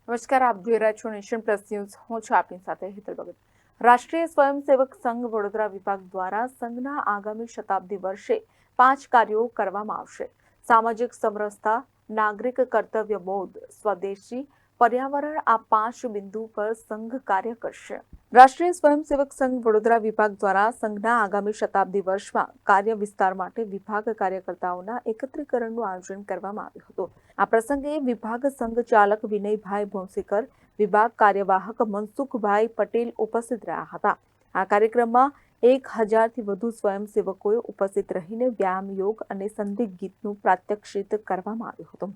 નમસ્કાર, આપ જોઈ રહ્યા છો નેશન પ્લસ ન્યૂઝ. હું છું આપની સાથે હેતલ ભગત. રાષ્ટ્રીય સ્વયંસેવક સંઘ વડોદરા વિભાગ દ્વારા સંઘના આગામી શતાબ્દી વર્ષે 5 કાર્યો કરવામાં આવશે. સામાજિક સમરસતા, નાગરિક કર્તવ્ય બોધ, સ્વદેશી, પર્યાવરણ આ 5 બિંદુ પર સંઘ કાર્ય કરશે. રાષ્ટ્રીય સ્વયંસેવક સંઘ વડોદરા વિભાગ દ્વારા સંઘના આગામી શતાબ્દી વર્ષમાં કાર્ય વિસ્તાર માટે વિભાગ કાર્યકર્તાઓના એકત્રીકરણનું આયોજન કરવામાં આવ્યું હતું. આ પ્રસંગે વિભાગ સંઘ ચાલક વિનયભાઈ ભોંસીકર, વિભાગ કાર્યવાહક મનસુખભાઈ પટેલ ઉપસ્થિત રહ્યા હતા. આ કાર્યક્રમમાં 1000થી વધુ સ્વયંસેવકોએ ઉપસ્થિત રહીને વ્યાયામ, યોગ અને સંધિ ગીતનું પ્રાત્યક્ષિત કરવામાં આવ્યું હતું.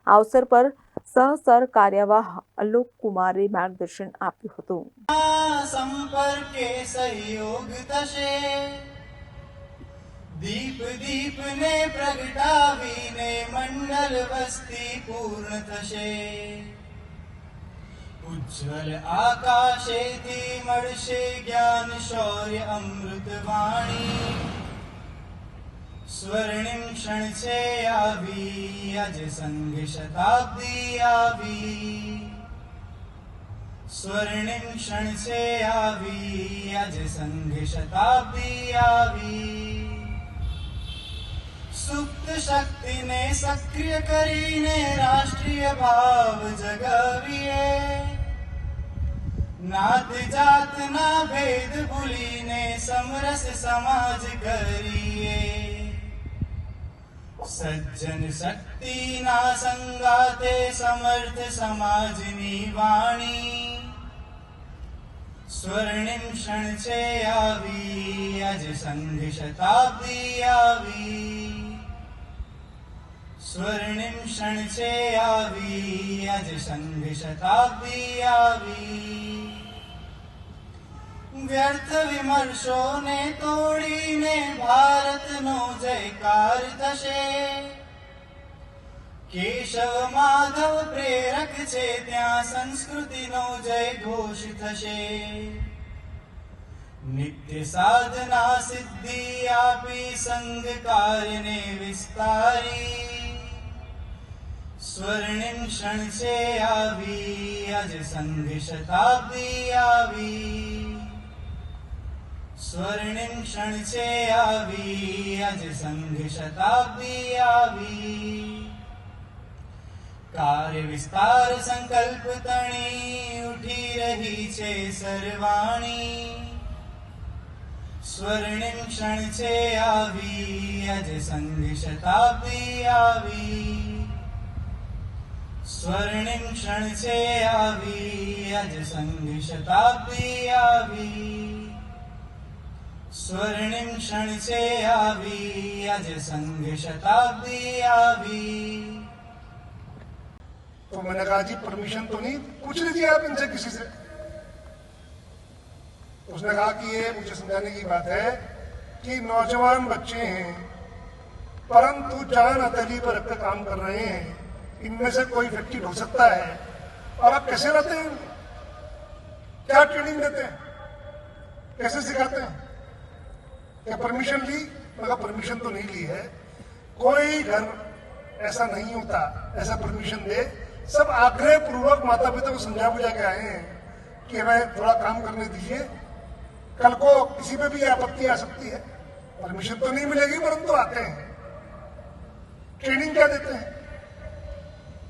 આ અવસર પર સહસર કાર્યવાહ અલોક કુમારે માર્ગદર્શન આપ્યું હતું. સંપર્કે સહયોગ થશે, દીપ દીપને પ્રગટાવીને મંડળ વસ્તી પૂર્ણ થશે. ઉજ્જવલ આકાશેથી મળશે જ્ઞાન, શૌર્ય, અમૃત વાણી. સ્વર્ણિમ ક્ષણ છે આવી, આજે સંઘ શતાબ્દી આવી. સ્વર્ણિમ ક્ષણ છે આવી, આજે સંઘ શતાબ્દી આવી. સુપ્ત શક્તિને સક્રિય કરીને રાષ્ટ્રીય ભાવ જગાવીએ. નાત જાતના ભેદ ભૂલીને સમરસ સમાજ કરીએ. સજ્જન શક્તિના સંગાતે સમર્થ સમાજની વાણી. સ્વર્ણિમ ક્ષણ છે આવી, આજે સંઘ શતાબ્દી આવી. સ્વર્ણિમ ક્ષણ છે આવી, આજે સંઘ શતાબ્દી આવી. વ્યર્થ વિમર્શોને તોડીને ભારતનો જયકાર થશે. કેશવ માધવ પ્રેરક છે ત્યાં સંસ્કૃતિનો જય ઘોષ થશે. નિત્ય સાધના સિદ્ધિ આપી સંઘ કાર્યને વિસ્તારી. સ્વર્ણિમ ક્ષણ છે આવી, આજે સંઘ શતાબ્દી આવી. સ્વર્ણિમ ક્ષણ છે આવી, આજે સંઘ શતાબ્દી આવી. કાર્ય વિસ્તાર સંકલ્પ તણી ઉઠી રહી છે સર્વાણી. સ્વર્ણિમ ક્ષણ છે આવી, આજે સંઘ શતાબ્દી આવી. સ્વર્ણિમ ક્ષણ છે આવી, આજે સંઘ શતાબ્દી આવી. સ્વર્ણિમ ક્ષણ છે આવી, આજે સંઘ શતાબ્દી આવી. तो मैंने कहा जी परमिशन तो नहीं, पूछ लीजिए आप इनसे किसी से। उसने कहा कि ये मुझे समझाने की बात है कि नौजवान बच्चे हैं परंतु जान हथेली पर रखकर काम कर रहे हैं, इनमें से कोई इफेक्टिव हो सकता है। और आप कैसे लाते हैं, क्या ट्रेनिंग देते हैं, कैसे सिखाते हैं, क्या परमिशन ली? मगर परमिशन तो नहीं ली है। कोई घर ऐसा नहीं होता ऐसा परमिशन दे। सब आग्रह पूर्वक माता पिता को समझा बुझा के आए हैं कि हमें थोड़ा काम करने दीजिए, कल को किसी पे भी आपत्ति आ सकती है। परमिशन तो नहीं मिलेगी परंतु आते हैं। ट्रेनिंग क्या देते हैं?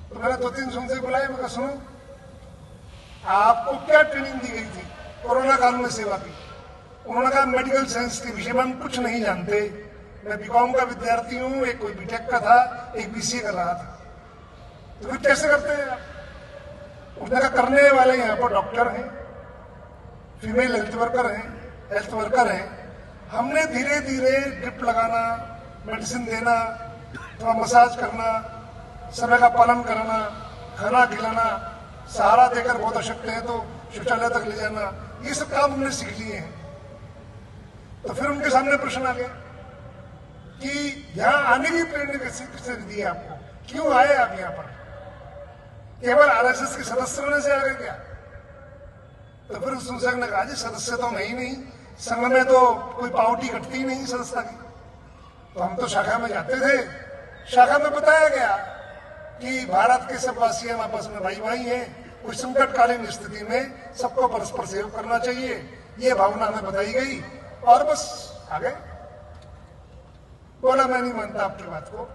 तो मैंने 2-3 से बुलाए, मैं सुनो आपको क्या ट्रेनिंग दी गई थी कोरोना काल में सेवा की? उन्होंने कहा मेडिकल साइंस के विषय में हम कुछ नहीं जानते। मैं बीकॉम का विद्यार्थी हूँ, एक कोई बीटेक का था, एक बीसीए कर रहा था। तो फिर कैसे करते हैं आप? उसने कहा करने वाले यहाँ पर डॉक्टर हैं, फीमेल हेल्थ वर्कर हैं। हमने धीरे धीरे ड्रिप लगाना, मेडिसिन देना, थोड़ा मसाज करना, समय का पालन कराना, खाना खिलाना, सहारा देकर बहुत अशक्त है तो शौचालय तक ले जाना, ये सब काम हमने सीख लिए हैं। तो फिर उनके सामने प्रश्न आ गया कि यहाँ आने की प्रेरणा किसने दी है आपको, क्यों आए आप यहाँ पर? केवल आरएसएस के सदस्य होने से आ गए क्या? तो फिर उस संघ ने कहा जी सदस्य तो मैं ही नहीं, संघ में तो कोई पावती कटती ही नहीं सदस्यता की। तो हम तो शाखा में जाते थे, शाखा में बताया गया कि भारत के सब वासी हम आपस में भाई भाई हैं, कोई संकटकालीन स्थिति में सबको परस्पर सहयोग करना चाहिए, ये भावना हमें बताई गई और बस आ गए। बोला मैं नहीं मानता आपकी बात को,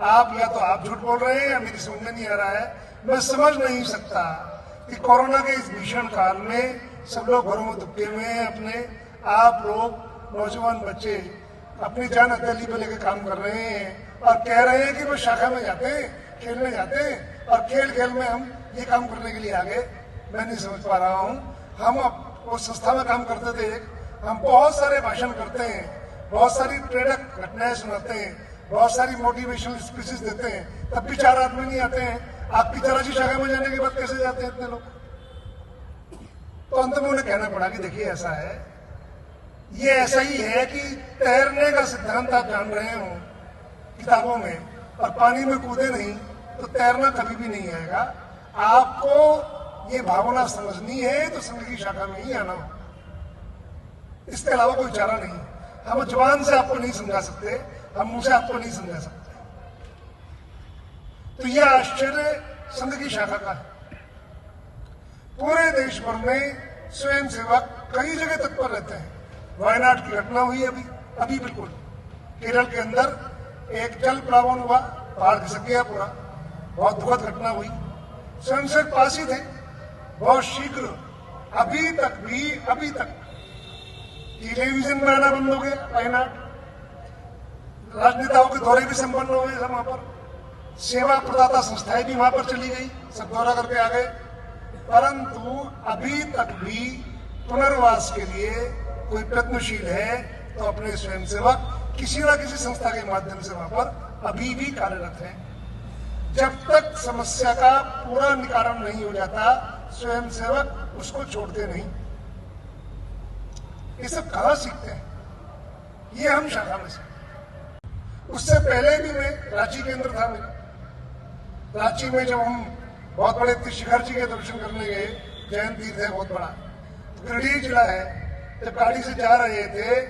आप या तो आप झूठ बोल रहे हैं या मेरी समझ में नहीं आ रहा है। मैं समझ नहीं सकता कि कोरोना के इस भीषण काल में सब लोग घरों में दुबके हुए हैं, अपने आप लोग नौजवान बच्चे अपनी जान हथेली पे लेके काम कर रहे हैं और कह रहे हैं कि वो शाखा में जाते हैं, खेलने जाते हैं और खेल खेल में हम ये काम करने के लिए आ गए। मैं नहीं समझ पा रहा हूँ। हम वो संस्था में काम करते थे, हम बहुत सारे भाषण करते हैं, बहुत सारी प्रेरक घटनाएं सुनाते हैं, बहुत सारी मोटिवेशनल स्पीचेस देते हैं, तब भी 4 आदमी नहीं आते हैं। आपकी तरह की शाखा में जाने के बाद कैसे जाते हैं इतने लोग? तो अंत में उन्हें कहना पड़ा कि देखिए ऐसा है, ये ऐसा ही है कि तैरने का सिद्धांत आप जान रहे हो किताबों में और पानी में कूदे नहीं तो तैरना कभी भी नहीं आएगा। आपको ये भावना समझनी है तो संघ की शाखा में ही आना हो, इसके अलावा कोई चारा नहीं। हम जुबान से आपको नहीं समझा सकते, हम मुंह से आपको नहीं समझा सकते। तो यह आश्चर्य संघ की शाखा का है। पूरे देश भर में स्वयं सेवक कई जगह तत्पर रहते हैं। वायनाड की घटना हुई अभी बिल्कुल केरल के अंदर एक जल प्लावन हुआ, पहाड़ खिसक गया पूरा, बहुत दुखद घटना हुई। स्वयं सेवक पास ही थे, बहुत शीघ्र अभी तक टेलीविजन में आना बंद हो गया वायनाड, राजनेताओं के दौरे भी संपन्न हो गए वहां पर, सेवा प्रदाता संस्थाएं भी वहां पर चली गई, सब दौरा करके आ गए। परंतु अभी तक भी पुनर्वास के लिए कोई प्रयत्नशील है तो अपने स्वयंसेवक किसी न किसी संस्था के माध्यम से वहां पर अभी भी कार्यरत है। जब तक समस्या का पूरा निवारण नहीं हो जाता स्वयंसेवक उसको छोड़ते नहीं। ये सब कहाँ सीखते हैं? ये हम शाखा में से। उससे पहले भी मैं रांची केंद्र था मेरा, रांची में जब हम बहुत बड़े शिखर जी के दर्शन करने गए, जैन तीर्थ है बहुत बड़ा, तो गिरिडीह जिला है, जब गाड़ी से जा रहे थे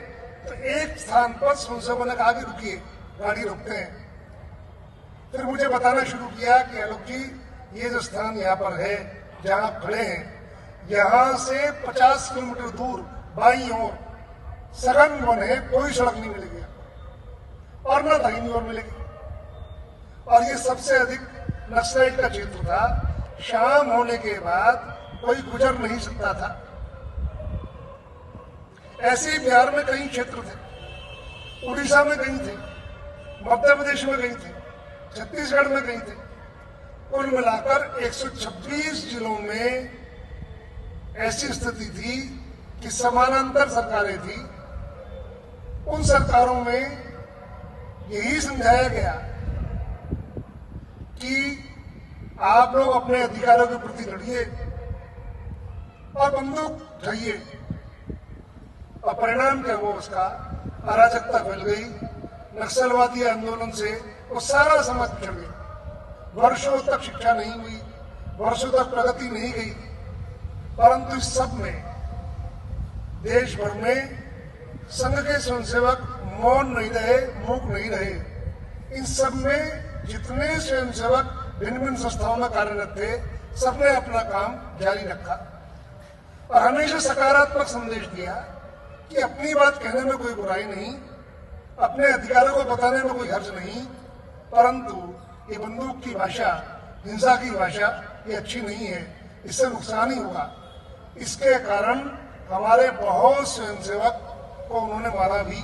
तो एक स्थान पर स्वयंसेवकों ने कहा कि रुकिए, गाड़ी रोकते हैं। फिर मुझे बताना शुरू किया कि आलोक जी ये जो स्थान यहाँ पर है जहाँ आप खड़े हैं, यहाँ से 50 किलोमीटर दूर बाईं ओर सघन वन है, कोई सड़क नहीं मिलेगी और न दाहिनी ओर मिलेगी। और ये सबसे अधिक नक्सलाइट का क्षेत्र था, शाम होने के बाद कोई गुजर नहीं सकता था। ऐसे ही बिहार में कई क्षेत्र थे, उड़ीसा में कई थे, मध्य प्रदेश में कई थे, छत्तीसगढ़ में कई थे। कुल मिलाकर 126 जिलों में ऐसी स्थिति थी कि समानांतर सरकारें थी। उन सरकारों में यही समझाया गया कि आप लोग अपने अधिकारों के प्रति लड़िए और बंदूक उठाइए। और परिणाम क्या हुआ उसका? अराजकता फैल गई, नक्सलवादी आंदोलन से वो सारा समाज पिछड़ गया। वर्षों तक शिक्षा नहीं हुई, वर्षों तक प्रगति नहीं गई। परंतु इस सब में देश भर में संघ के स्वयंसेवक मौन नहीं रहे, मूक नहीं रहे। इन सब में जितने स्वयंसेवक भिन्न भिन्न संस्थाओं में कार्यरत थे, सबने अपना काम जारी रखा और हमेशा सकारात्मक संदेश दिया कि अपनी बात कहने में कोई बुराई नहीं, अपने अधिकारों को बताने में कोई हर्ज नहीं, परंतु ये बंदूक की भाषा, हिंसा की भाषा ये अच्छी नहीं है, इससे नुकसान ही होगा। इसके कारण हमारे बहुत स्वयंसेवक को उन्होंने मारा भी,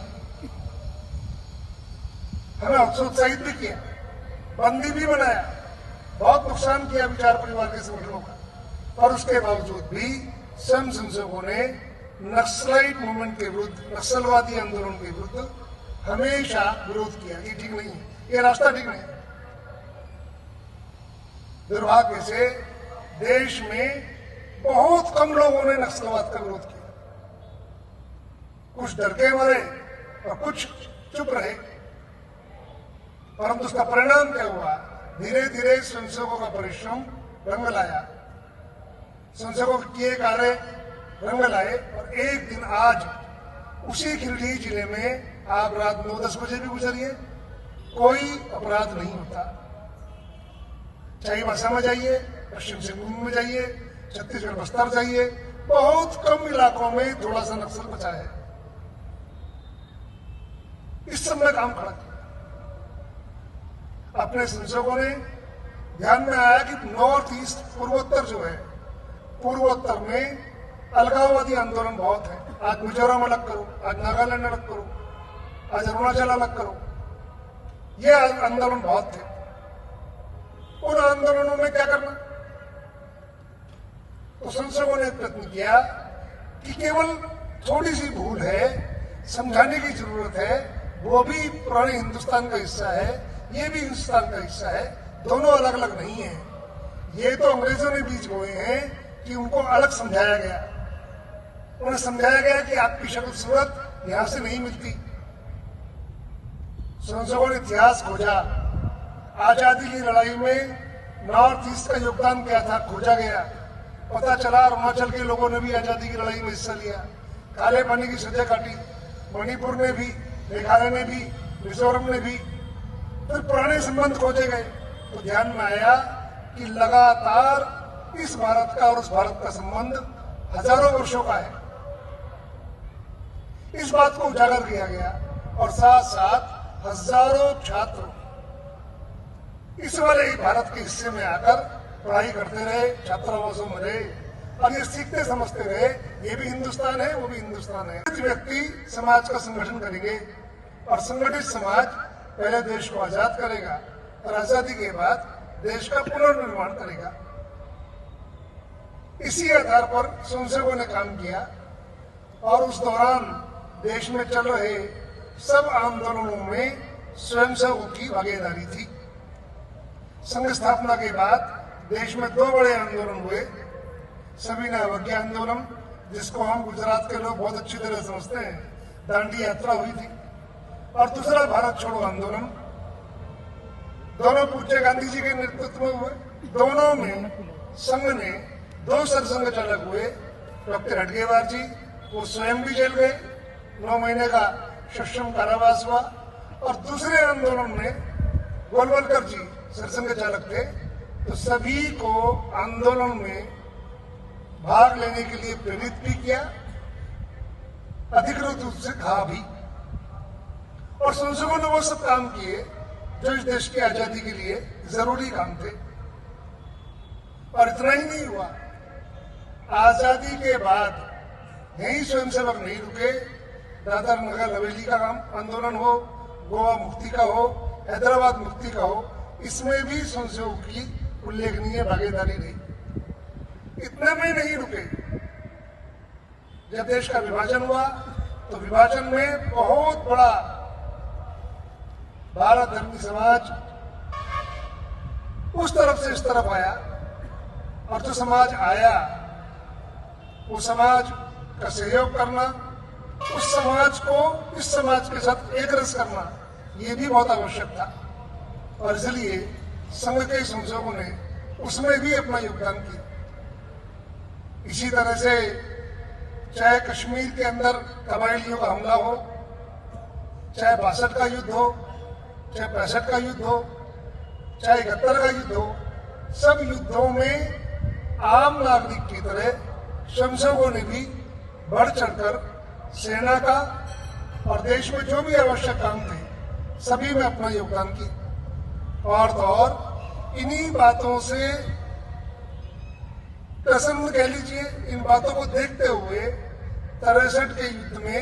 हमें उत्साहित भी किया, बंदी भी बनाया, बहुत नुकसान किया विचार परिवार के संगठनों का। और उसके बावजूद भी स्वयं स्वयंसेवकों ने नक्सलाइट मूवमेंट के विरुद्ध, नक्सलवादी आंदोलन के विरुद्ध हमेशा विरोध किया। ये ठीक नहीं है, ये रास्ता ठीक नहीं है। दुर्भाग्य से देश में बहुत कम लोगों ने नक्सलवाद का विरोध किया, कुछ डर के मरे और कुछ चुप रहे। परंतु उसका परिणाम क्या हुआ? धीरे धीरे स्वयंसेवकों का परिश्रम रंग लाया, स्वयंसेवकों के किए कार्य रंग लाए और एक दिन आज उसी गिरिडीह जिले में आप रात 9-10 बजे भी गुजरिए, कोई अपराध नहीं होता। चाहे असम में जाइए, पश्चिम सिंहभूम में जाइए, छत्तीसगढ़ बस्तर जाइए, बहुत कम इलाकों में थोड़ा सा नक्सल बचा है। इस सब में काम खड़ा किया। अपने संसदों ने ध्यान में आया कि नॉर्थ ईस्ट पूर्वोत्तर जो है, पूर्वोत्तर में अलगाववादी आंदोलन बहुत है। आज मिजोरम अलग करो, आज नागालैंड अलग करो, आज अरुणाचल अलग करो, ये आंदोलन बहुत थे। उन आंदोलनों में क्या करना? तो संसदों ने प्रयत्न किया कि केवल थोड़ी सी भूल है, समझाने की जरूरत है, वो भी पुराने हिंदुस्तान का हिस्सा है, ये भी हिंदुस्तान का हिस्सा है, दोनों अलग अलग नहीं है। ये तो अंग्रेजों ने बीच बोए हैं कि उनको अलग समझाया गया। उन्हें समझाया गया कि आपकी शक्ल सूरत यहां से नहीं मिलती। संसदों ने इतिहास खोजा, आजादी की लड़ाई में नॉर्थ ईस्ट का योगदान क्या था खोजा गया। पता चला अरुणाचल के लोगों ने भी आजादी की लड़ाई में हिस्सा लिया, काले पानी की सजा काटी, मणिपुर ने भी, मेघालय ने भी, मिजोरम ने भी। फिर पुराने संबंध खोजे गए तो ध्यान में आया कि लगातार इस भारत का और उस भारत का संबंध हजारों वर्षों का है। इस बात को उजागर किया गया और साथ साथ हजारों छात्र इस वाले भारत के हिस्से में आकर पढ़ाई करते रहे, छात्रावासों में रहे और ये सीखते समझते रहे ये भी हिंदुस्तान है, वो भी हिंदुस्तान है। व्यक्ति समाज का संगठन करेंगे और संगठित समाज पहले देश को आजाद करेगा और आजादी के बाद देश का पुनर्निर्माण करेगा। इसी आधार पर संसदों ने काम किया और उस दौरान देश में चल रहे सब आंदोलनों में स्वयंसेवकों की भागीदारी थी। संघ स्थापना के बाद देश में दो बड़े आंदोलन हुए। सविनय अवज्ञा आंदोलन, जिसको हम गुजरात के लोग बहुत अच्छी तरह समझते हैं, दांडी यात्रा हुई थी, और दूसरा भारत छोड़ो आंदोलन। दोनों पूज्य गांधी जी के नेतृत्व में हुए। दोनों में संघ ने दो सरसंघ चालक हुए। डॉक्टर हेडगेवार जी, वो स्वयं भी जेल गए, 9 महीने का सश्रम कारावास हुआ। और दूसरे आंदोलन में गोलवलकर जी सरसंघ चालक थे। तो सभी को आंदोलन में भाग लेने के लिए प्रेरित भी किया, अधिकृत रूप से कहा भी। और संसदों ने वो सब काम किए जो इस देश की आजादी के लिए जरूरी काम थे। और इतना ही नहीं हुआ, आजादी के बाद यही स्वयंसेवक नहीं रुके। दादर नगर हवेली का आंदोलन हो, गोवा मुक्ति का हो, हैदराबाद मुक्ति का हो, इसमें भी संसदों की उल्लेखनीय भागीदारी रही। इतने में नहीं रुके। जब देश का विभाजन हुआ तो विभाजन में बहुत बड़ा भारत धर्मी समाज उस तरफ से इस तरफ आया, और जो समाज आया वो समाज का सहयोग करना, उस समाज को इस समाज के साथ एक रस करना, ये भी बहुत आवश्यक था। और इसलिए संघ के संसदों ने उसमें भी अपना योगदान किया। इसी तरह से चाहे कश्मीर के अंदर कबायलियों का हमला हो, चाहे 62 का युद्ध हो, चाहे 65 का युद्ध हो, चाहे 71 का युद्ध हो, सब युद्धों में आम नागरिक की तरह स्वयंसेवकों ने भी बढ़ चढ़कर सेना का और देश में जो भी आवश्यक काम थे सभी में अपना योगदान किया। और तो और इन्हीं बातों से प्रसन्न कह लीजिए, इन बातों को देखते हुए 63 के युद्ध में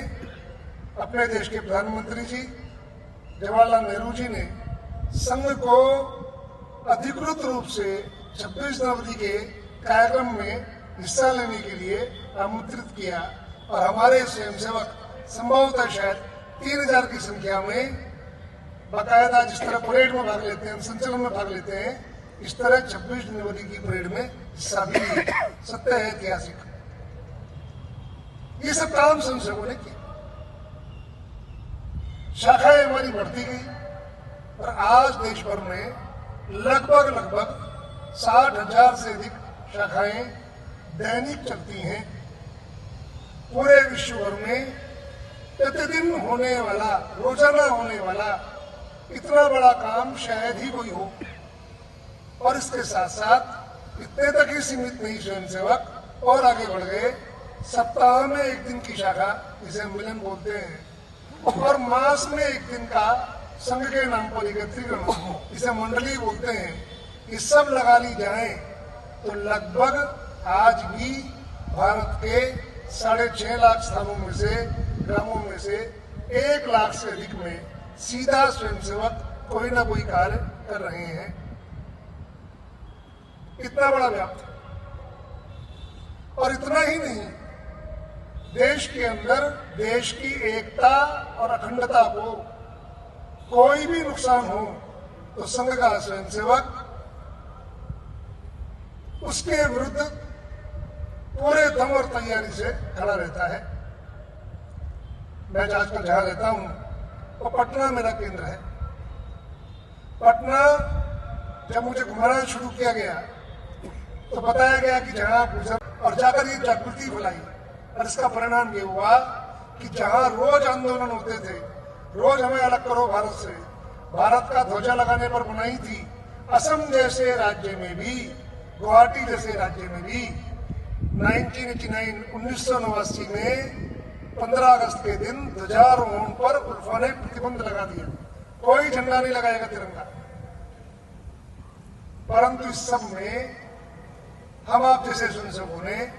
अपने देश के प्रधानमंत्री जी जवाहरलाल नेहरू जी ने संघ को अधिकृत रूप से 26 जनवरी के कार्यक्रम में हिस्सा लेने के लिए आमंत्रित किया। और हमारे स्वयंसेवक संभवतः शायद 3000 की संख्या में बाकायदा जिस तरह परेड में भाग लेते हैं, संचलन में भाग लेते हैं, इस तरह 26 जनवरी की परेड में हिस्सा भी लिया। सत्य है ऐतिहासिक। ये सब काम संसदों ने किया। शाखाएं हमारी बढ़ती गई और आज देश भर में लगभग 60,000 से अधिक शाखाएं दैनिक चलती हैं। पूरे विश्व भर में प्रतिदिन होने वाला, रोजाना होने वाला इतना बड़ा काम शायद ही कोई हो। और इसके साथ साथ इतने तक ही सीमित नहीं स्वयंसेवक, और आगे बढ़ गए। सप्ताह में एक दिन की शाखा, जिसे मिलन बोलते हैं, और मास में एक दिन का संघ के नाम पर एकत्रीकरण, इसे मंडली बोलते हैं, ये सब लगा ली जाए तो लगभग आज भी भारत के 6.5 लाख स्थानों में से, ग्रामों में से 1 लाख से अधिक में सीधा स्वयंसेवक कोई ना कोई कार्य कर रहे हैं। इतना बड़ा व्याप्त, और इतना ही नहीं, देश के अंदर देश की एकता और अखंडता को कोई भी नुकसान हो तो संघ का स्वयंसेवक उसके विरुद्ध पूरे दम और तैयारी से खड़ा रहता है। मैं आजकल जहां रहता हूं वो पटना मेरा केंद्र है। पटना जब मुझे घुमाना शुरू किया गया तो बताया गया कि जहां आप गुजर, और जाकर ये जागृति फैलाई, और इसका परिणाम ये हुआ कि जहां रोज आंदोलन होते थे, रोज हमें अलग करो भारत से, भारत का ध्वजा लगाने पर मनाही थी, असम जैसे राज्य में भी, गुवाहाटी जैसे राज्य में भी 1989 में 15 अगस्त के दिन ध्वजारोहण पर उल्फा ने प्रतिबंध लगा दिया, कोई झंडा नहीं लगाएगा तिरंगा। परंतु इस सब में हम आप जैसे स्वयंसेवकों ने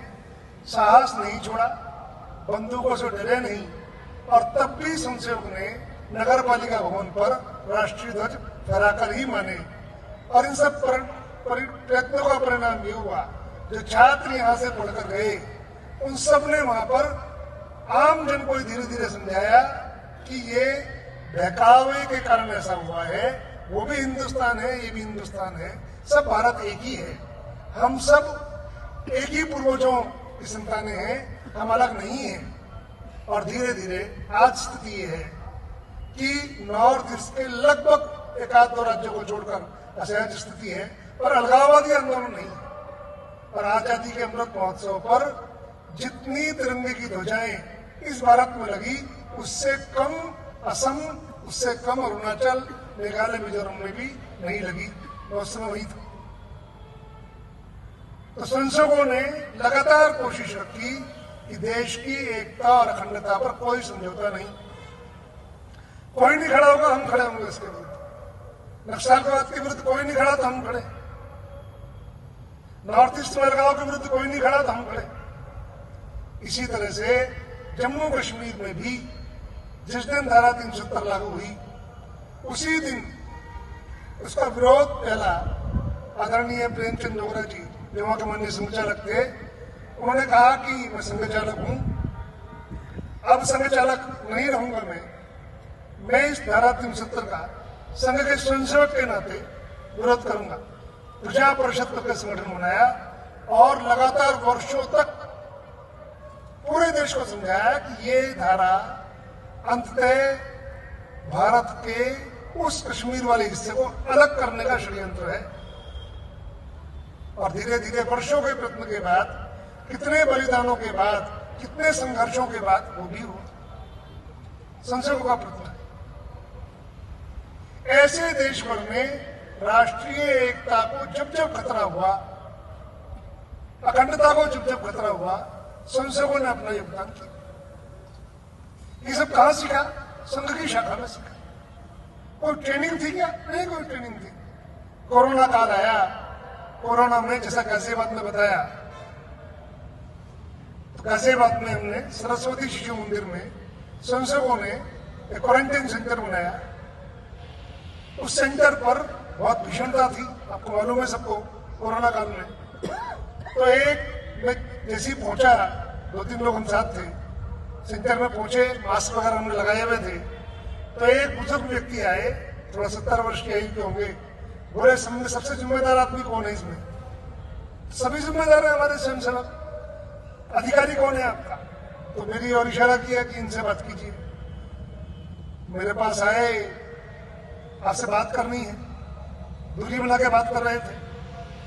साहस नहीं छोड़ा, बंदूकों से डरे नहीं, और तब भी स्वयंसेवक ने नगर पालिका भवन पर राष्ट्रीय ध्वज फहराकर ही माने। और इन सब प्रयत्नों का परिणाम ये हुआ, जो छात्र यहाँ से पढ़कर गए उन सब ने वहां पर आम जन को धीरे धीरे समझाया कि ये बहकावे के कारण ऐसा हुआ है, वो भी हिंदुस्तान है, ये भी हिंदुस्तान है, सब भारत एक ही है, हम सब एक ही पूर्वजों की संतानें हैं, हम अलग नहीं हैं। और धीरे धीरे आज स्थिति ये है कि नॉर्थ ईस्ट के लगभग 1-2 राज्यों को छोड़कर असहज स्थिति है, पर अलगाववादी आंदोलन नहीं है। और आजादी के अमृत महोत्सव पर जितनी तिरंगे की ध्वजाएं इस भारत में लगी, उससे कम असम, उससे कम अरुणाचल, मेघालय, मिजोरम में भी नहीं लगी, उस समय वही था। तो स्वयंसेवकों ने लगातार कोशिश रखी कि देश की एकता और अखंडता पर कोई समझौता नहीं, कोई नहीं खड़ा होगा, हम खड़े होंगे इसके विरुद्ध। नक्सलवाद के विरुद्ध कोई नहीं खड़ा तो हम खड़े, नॉर्थ ईस्ट में अलगाव के विरुद्ध कोई नहीं खड़ा तो हम खड़े। इसी तरह से जम्मू कश्मीर में भी जिस दिन धारा 370 लागू हुई, उसी दिन उसका विरोध पहला आदरणीय प्रेमचंद डोगरा जी, जो वहां के माननीय संघ चालक थे, उन्होंने कहा कि मैं संघ चालक हूं, अब संघ चालक नहीं रहूंगा, मैं इस धारा 370 का संघ के स्वयंसेवक के नाते विरोध करूंगा। प्रजा परिषद का संगठन बनाया और लगातार वर्षों तक पूरे देश को समझाया कि ये धारा अंततः भारत के उस कश्मीर वाले हिस्से को अलग करने का षड्यंत्र है। और धीरे धीरे वर्षों के प्रयत्न के बाद, कितने बलिदानों के बाद, कितने संघर्षों के बाद वो भी हुआ, संसदों का प्रयत्न है। ऐसे देश भर में राष्ट्रीय एकता को जब जब खतरा हुआ, अखंडता को जब जब खतरा हुआ, संसदों ने अपना योगदान किया। ये सब कहां सीखा? संघ की शाखा में सीखा। कोई ट्रेनिंग थी क्या? नहीं, कोई ट्रेनिंग थी। कोरोना काल आया, कोरोना में जैसा गाजियाबाद में बताया, तो गाजियाबाद में हमने सरस्वती शिशु मंदिर में स्वयंसेवकों ने एक क्वारंटाइन सेंटर बनाया। उस सेंटर पर बहुत भीषणता थी, आपको मालूम है सबको, कोरोना काल में। तो एक मैं जैसे ही पहुंचा, 2-3 लोग हम साथ थे, सेंटर में पहुंचे, मास्क वगैरह हमने लगाए हुए थे, तो एक बुजुर्ग व्यक्ति आए, थोड़ा 70 वर्ष के आयु के होंगे, बोले सबसे जिम्मेदार आदमी कौन है इसमें? सभी जिम्मेदार है हमारे स्वयंसेवक। अधिकारी कौन है आपका? तो मेरी और इशारा किया कि इनसे बात कीजिए। मेरे पास आए, आपसे बात करनी है, दूरी बना के बात कर रहे थे।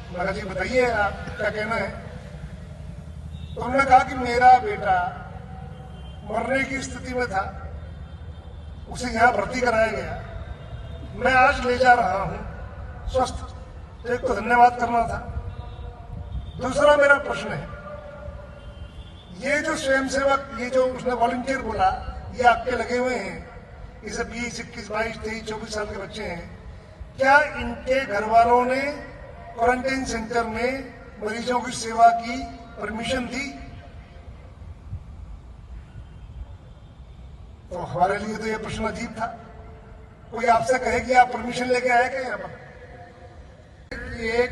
मैं कहा जी बताइए आप क्या कहना है। तो उन्होंने कहा कि मेरा बेटा मरने की स्थिति में था, उसे यहाँ भर्ती कराया गया, मैं आज ले जा रहा हूँ स्वस्थ, तो एक तो धन्यवाद करना था। दूसरा मेरा प्रश्न है, ये जो स्वयंसेवक, ये जो उसने वॉलंटियर बोला, ये आपके लगे हुए हैं, इसे 20, 21, 22, 23, 24 साल के बच्चे हैं, क्या इनके घर वालों ने क्वारंटाइन सेंटर में मरीजों की सेवा की परमिशन दी? तो हमारे लिए तो यह प्रश्न अजीब था। कोई आपसे कहे कि आप परमिशन लेके आए क्या यहाँ पर? एक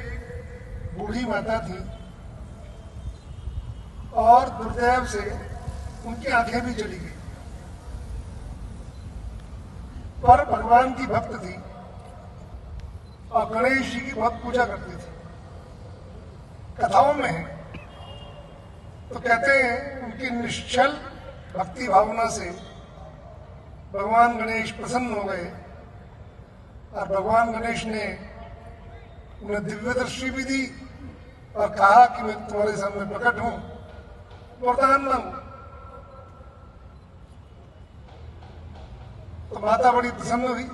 बूढ़ी माता थी और दुर्दैव से उनकी आंखें भी चली गई, पर भगवान की भक्त थी और गणेश जी की बहुत पूजा करती थी। कथाओं में है तो कहते हैं उनकी निश्चल भक्ति भावना से भगवान गणेश प्रसन्न हो गए और भगवान गणेश ने उन्हें दिव्य दृष्टि भी दी और कहा कि मैं तुम्हारे सामने प्रकट हूं, वरदान मांगो। तो माता बड़ी प्रसन्न हुई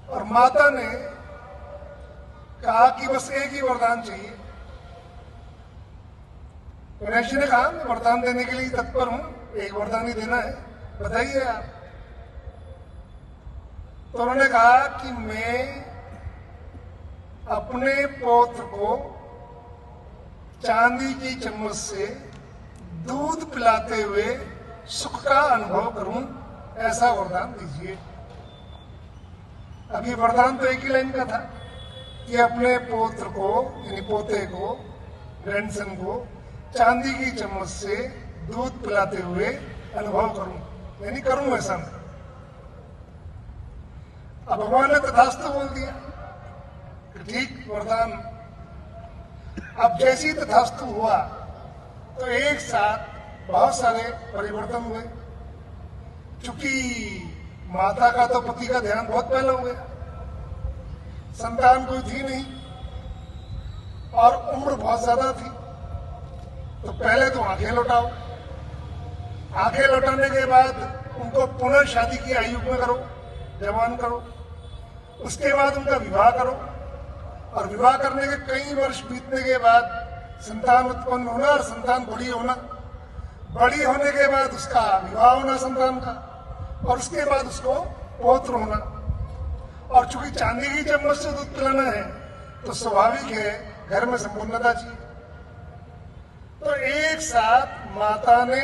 और माता ने कहा कि बस एक ही वरदान चाहिए। गणेश जी ने कहा मैं वरदान देने के लिए तत्पर हूं, एक वरदान ही देना है, बताइए आप। तो उन्होंने कहा कि मैं अपने पौत्र को चांदी की चम्मच से दूध पिलाते हुए सुख का अनुभव करूं, ऐसा वरदान दीजिए। अभी वरदान तो एक ही लाइन का था कि अपने पौत्र को, यानी पोते को, ग्रैंडसन को चांदी की चम्मच से दूध पिलाते हुए अनुभव करूं, यानी करूं ऐसा मैं। अब भगवान ने तथास्तु बोल दिया कि ठीक वरदान। अब जैसी तथास्तु हुआ तो एक साथ बहुत सारे परिवर्तन हुए। चूंकि माता का तो पति का ध्यान बहुत पहले हो गया, संतान कोई थी नहीं और उम्र बहुत ज्यादा थी, तो पहले तो आंखें लौटाओ, आंखें लौटाने के बाद उनको पुनः शादी की आयु में करो, जवान करो, उसके बाद उनका विवाह करो और विवाह करने के कई वर्ष बीतने के बाद संतान उत्पन्न होना और संतान बड़ी होना, बड़ी होने के बाद उसका विवाह होना संतान का और उसके बाद उसको पौत्र होना। और चूंकि चांदी की चम्मच से दूध पिलाना है तो स्वाभाविक है घर में संपूर्णता चाहिए। तो एक साथ माता ने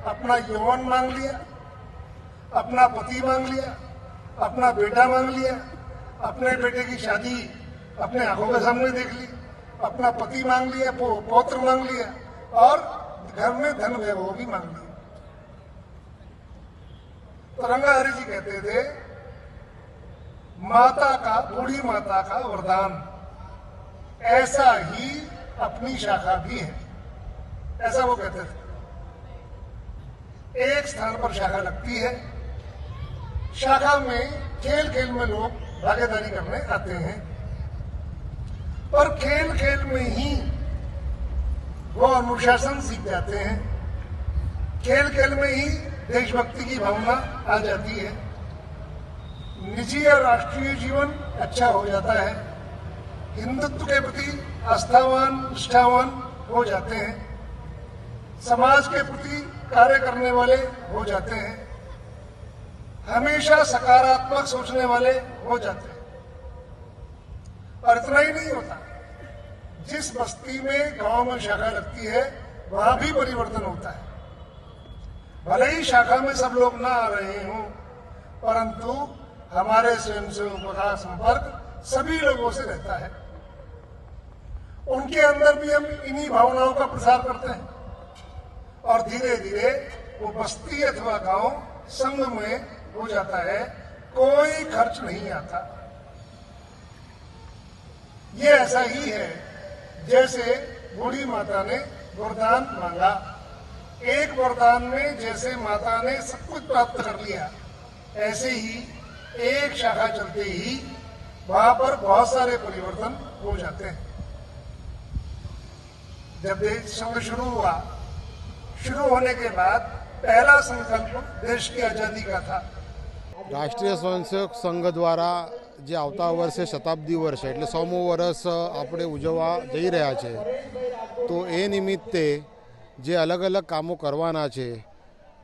अपना यौवन मांग लिया, अपना पति मांग लिया, अपना बेटा मांग लिया, अपने बेटे की शादी अपने आंखों के सामने देख ली, अपना पति मांग लिया, पौत्र मांग लिया और घर में धन वैभव भी मांग लिया। तो रंगाहरि जी कहते थे माता का, बूढ़ी माता का वरदान ऐसा ही अपनी शाखा भी है, ऐसा वो कहते थे। एक स्थान पर शाखा लगती है, शाखा में खेल खेल में लोग भागीदारी करने आते हैं, पर खेल खेल में ही वो अनुशासन सीख जाते हैं, खेल खेल में ही देशभक्ति की भावना आ जाती है, निजी और राष्ट्रीय जीवन अच्छा हो जाता है, हिंदुत्व के प्रति आस्थावान, निष्ठावान हो जाते हैं, समाज के प्रति कार्य करने वाले हो जाते हैं, हमेशा सकारात्मक सोचने वाले हो जाते हैं। और इतना ही नहीं होता, जिस बस्ती में, गांव में शाखा लगती है वहां भी परिवर्तन होता है। भले ही शाखा में सब लोग ना आ रहे हों, परंतु हमारे स्वयंसेवकों का संपर्क सभी लोगों से रहता है। उनके अंदर भी हम इन्हीं भावनाओं का प्रसार करते हैं और धीरे धीरे वो बस्ती अथवा गांव संग में हो जाता है, कोई खर्च नहीं आता। ये ऐसा ही है जैसे बूढ़ी माता ने वरदान मांगा। एक वरदान में जैसे माता ने सब कुछ प्राप्त कर लिया, ऐसे ही एक शाखा चलते ही वहां पर बहुत सारे परिवर्तन हो जाते हैं। जब देश संघ शुरू हुआ, शुरू होने के बाद पहला संकल्प देश की आजादी का था। राष्ट्रीय स्वयंसेवक संघ द्वारा જે આવતા વર્ષે શતાબ્દી વર્ષ એટલે 100મું વર્ષ આપણે ઉજવવા જઈ રહ્યા છે, તો એ નિમિત્તે જે અલગ અલગ કામો કરવાના છે,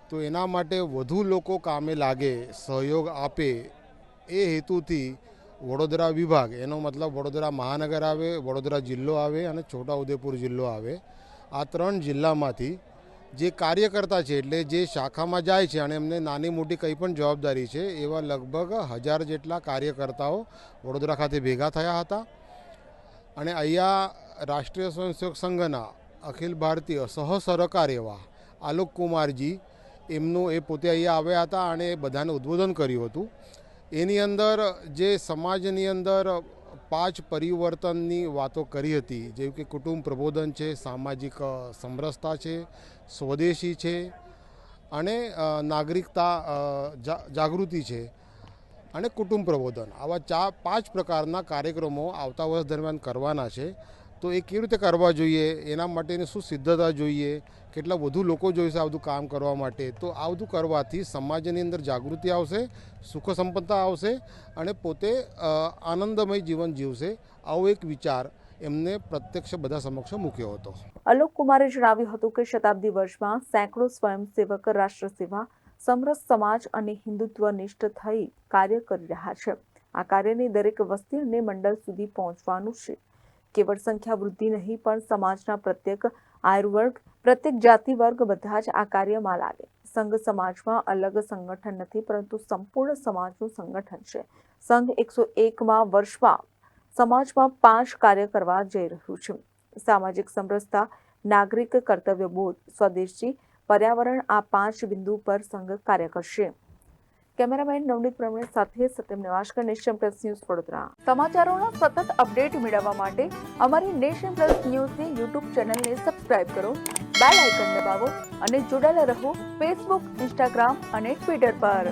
તો એના માટે વધુ લોકો કામે લાગે, સહયોગ આપે, એ હેતુથી વડોદરા વિભાગ, એનો મતલબ વડોદરા મહાનગર આવે, વડોદરા જિલ્લો આવે અને છોટાઉદેપુર જિલ્લો આવે, આ 3 જિલ્લામાંથી જે કાર્યકર્તા છે એટલે જે શાખામાં જાય છે અને એમને નાની મોટી કંઈ પણ જવાબદારી છે, એવા લગભગ 1000 જેટલા કાર્યકર્તાઓ વડોદરા ખાતે ભેગા થયા હતા. અને અહીંયા રાષ્ટ્રીય સ્વયંસેવક સંઘના અખિલ ભારતીય સહસરકાર એવા આલોક કુમારજી, એમનું એ પોતે અહીંયા આવ્યા હતા અને બધાને ઉદ્બોધન કર્યું હતું. એની અંદર જે સમાજની અંદર 5 પરિવર્તનની વાતો કરી હતી, જેવી કે કુટુંબ પ્રબોધન છે, સામાજિક સમરસતા છે, સ્વદેશી છે અને નાગરિકતા જાગૃતિ છે અને કુટુંબ પ્રબોધન, આવા 5 પ્રકારના કાર્યક્રમો આવતા વર્ષ દરમિયાન કરવાના છે. તો એ કેવી રીતે કરવા જોઈએ, એના માટેની શું સિદ્ધતા જોઈએ, કેટલા વધુ લોકો જોઈશે આ બધું કામ કરવા માટે, તો આ બધું કરવાથી સમાજની અંદર જાગૃતિ આવશે, સુખ સંપન્નતા આવશે અને પોતે આનંદમય જીવન જીવશે, આવો એક વિચાર એમને પ્રત્યક્ષ બધા સમક્ષ મૂક્યો હતો. અલોક કુમારે જણાવ્યું હતું કે શતાબ્દી વર્ષમાં સેંકડો સ્વયંસેવક રાષ્ટ્ર સેવા, સમરસ સમાજ અને હિન્દુત્વનિષ્ઠ થઈ કાર્ય કરી રહ્યા છે. આ કાર્યની દરેક વસ્તી અને મંડળ સુધી પહોંચવાનું છે. કેવળ સંખ્યા વૃદ્ધિ નહીં, પણ સમાજના પ્રત્યેક આયુર્વર્ગ, પ્રત્યેક જાતિ વર્ગ બધા જ આ કાર્યમાં લાગે. સંઘ સમાજમાં અલગ સંગઠન નથી, પરંતુ સંપૂર્ણ સમાજનું સંગઠન છે. સંઘ 101મા વર્ષમાં સમાજમાં 5 કાર્ય કરવા જઈ રહ્યું છે. સામાજિક સમરસતા, નાગરિક કર્તવ્યબોધ, સ્વદેશી, પર્યાવરણ, આ 5 બિંદુ પર સંઘ કાર્ય કરશે. કેમેરામેન નવનીત પ્રમણે સાથે સત્યમ નેવાશકર, નેશન પ્લસ ન્યૂઝ, વડોદરા. સમાચારોના સતત અપડેટ મેળવવા માટે અમારી નેશન પ્લસ ન્યૂઝની યુટ્યુબ ચેનલને સબસ્ક્રાઇબ કરો, બેલ આઇકન દબાવો અને જોડાયેલા રહો ફેસબુક, ઇન્સ્ટાગ્રામ અને ટ્વિટર પર.